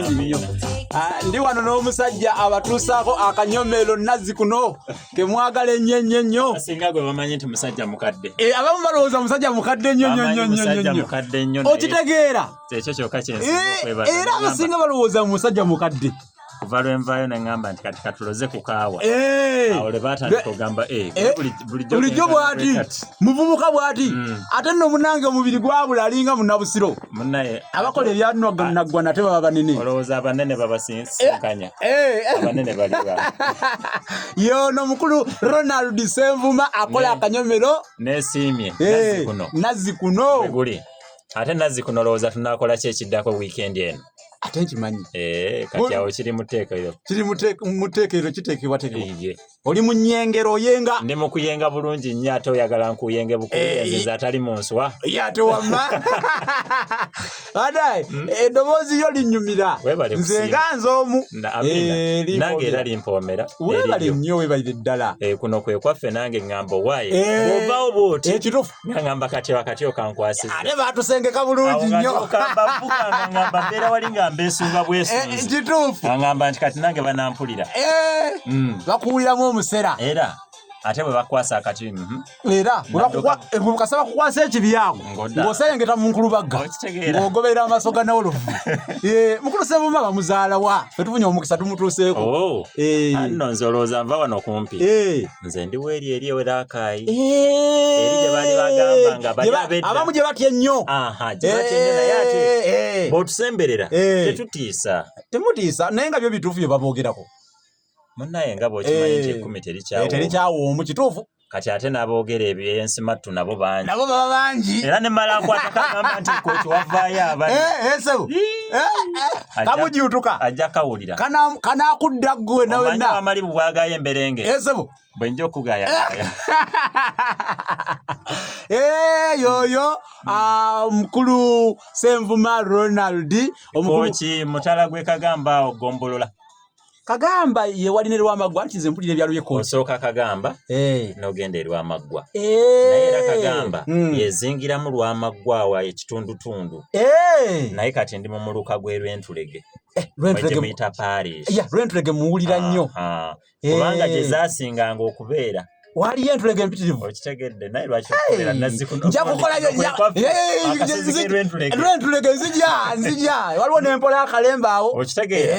bulungi nnyo. Ndi wano n'omusajja abatuusaako akanyomero nazzi kuno ke mwagala ennyo. Asinga gwe bamanyi nti musajja mukadde. Abamu balowooza musajja mukadde nnyo. Okitegeera? Ekyo kyokka kyensinga okwebala. Era abasinga balowooza musajja mukadde. Kuva lwenvaayo ne ngamba nti kati katuloze ku kaawa. Awo le baatandika ogamba bulijjo bw'ati muvubuka bw'ati ate nno munange omubiri gwabula alinga munnabusiro. Munnaye abakola ebyanaggwa nate baba banene. Olowooza abanene babasinkanya. Abanene baliba. Yono mukulu Ronald Ssenvuma akola akanyomero neesiimye nazzi kuno. Guli ate nazzi kuno olowooza tunaakola ki ekiddako wiikendi eno? Ate nkimanyi. Kati awo kiri mu tteekero. Kiri mu tteekero kiteekebwa. Oli mu nnyengero oyenga. Ndi mu kuyenga bulungi nnyo ate oyagala nkuyenge bukulu enziza atali mu nswa. Ate wamma. Adaye eddoboozi yo linnyumira. Nze nga nze omu. Nange era limpoomera. Weebale nnyo weebalire ddala. Kuno kwe kwaffe nange ngamba owaaye. Bw'ovaawo bw'oti. Ekituufu. Ngamba kati okankwasiza. Ate baatusengeka bulungi nnyo. Awo nga ngamba mbeera walinga mbeesunga bwesunze. Ekituufu. Ngamba nti kati nange banampulira. Bakuwuliramu omusera. Era ate bwe bakwasa akati era kasaba kukwasa ekibyago ng'oserengeta mu nkulubagga ng'ogoberera amaaso ga Nawolovu. Mukulu Ssenvuma bamuzaala wa ffe tufunye omukisa tumutuuseeko. Nno nze olowooza nva wano kumpi. Nze ndi weeri ewerakaayi eri gye baali bagamba nga bali abedda abamu gye batya ennyo. Gye batya ennyo naye ate bw'otusemberera tetutiisa. Temutiisa naye nga byo bituufu bye baboogerako. Munnaye nga bw'okimanyi nti ekkumi terikyawoomu. Kituufu. Kati ate n'aboogera ebyensimattu nabo bangi. Nabo baba bangi. Era ne mmala nkwata kagamba nti kooki wavaayo abali. Sebo. Kamujiutuka. Ajja kawulira. Kanaakudda ggwe na wenna. Omanyi amali bwagaaya emberenge. Sebo. Bwe nja okugaaya. Yoyo mukulu Ssenvuma Ronald. Kooki mutala gwe Kagamba ogombolola. Kagamba ye wali ne Lwamaggwa nti nze mpulira ebyalo by'ekooki. Osooka Kagamba n'ogenda Lwamaggwa. Naye era Kagamba yezingiramu Lwamaggwa awo ekitundutundu. Naye kati ndi mu muluka gwe Lwentulege. Lwentulege muyita Parish. Lwentulege muwulira nnyo. Kubanga gye zaasinganga okubeera. Waliyo entulege empitirivu. Okitegedde naye lwaki okubeera nazzi kuno. Nja kukolayo Lwentulege nzija. Waliwo n'empola y'akalemba awo. Okitegeera.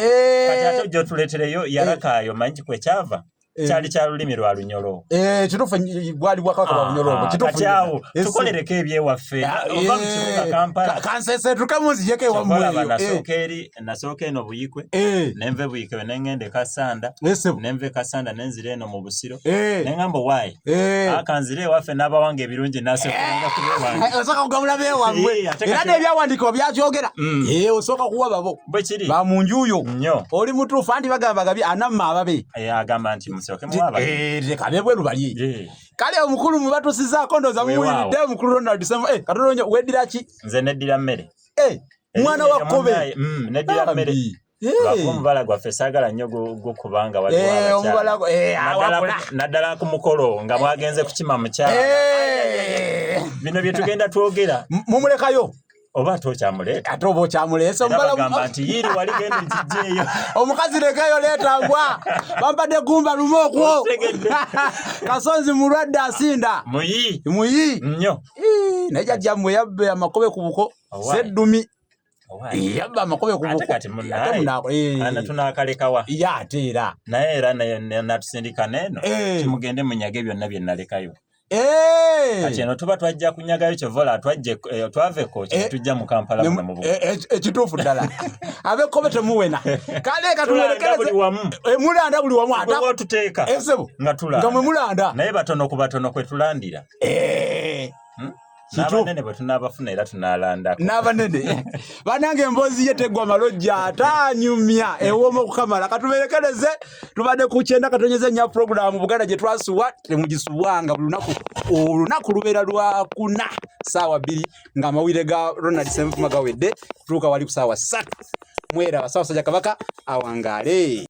Kati ate ojja otuleetereyo yarakaayo manyi kwe kyava. Kyali kya lulimi lwa Lunyolo. Kituufu gwali Bwakabaka bwa Lunyolo. Kati awo tukolereko ebyewaffe. Ova mu kibuga Kampala. Kansesetukamu nzijeko ewammwe. Nasooka eno Buyikwe. Nenve Buyikwe ne ngenda e Kasanda. Nenve Kasanda nenzira eno mu Busiro. Ne ngamba waayi. Akanzira ewaffe n'abawanga ebirungi nasekulanga ku beewange. Osooka kugabula beewammwe. Era n'ebyawandiikibwa byakyogera. Osooka kuwa babo. Bwe kiri. Ba mu njuuyo. Nnyo. Oli mutuufu anti bagambaga anamma ababe. Agamba nti kabe bweru bali. Kale omukulu mubatusizaako ndooza muwulidde omukulu Ronald Ssenvuma. Katonda weddira ki? Nze neddira mmere. Mwana wa Kkobe. Neddira mmere. Omubala gwaffe saagala nnyo gukubanga naddala ku mukolo nga mwagenze kukima mukyala. Bino bye tugenda twogera. Mumulekayo. Oba tokyamuleeta. Ate oba okyamuleesa bagamba nti yiri wali genda kijjeeyo. Omukazi lekayo leeta mbwa. Bampadde gumba lumu okwo. Kasonzi mulwadde asinda. Muyi. Nnyo. Naye jjajjammwe yabbe amakobe ku buko. Seddumi. Yabba amakobe ku buko. Kati munaaye. Tunaakalekawa. Ate era. Naye era natusindika n'eno. Kimugende munyage byonna bye nalekayo. Kati eno tuba twajja kunyagayo kyovola twaveko tujja mu Kampala muno mu Buko. Ekituufu ddala. Ab'ekkobe temuwena. Kale katulekereze. Mulanda buli wamu ata. Bwe tuteeka. Nga tulanda. Nga mwe mulanda. Naye batono ku batono kwe tulandira. N'abanene bwe tunaabafuna era tunaalandako. N'abanene. Banange emboozi ye teggwa malojja ataanyumya ewooma okukamala. Katuberekereze tubadde ku 9/4 program Buganda gye twasuwa temugisubwanga buli olunaku lubeera lwa 4 ssaawa 2 ng'amawulire ga Ronald Ssenvuma gawedde tutuuka wali ku ssaawa 3. Mwera Ssaabasajja Kabaka awangaale.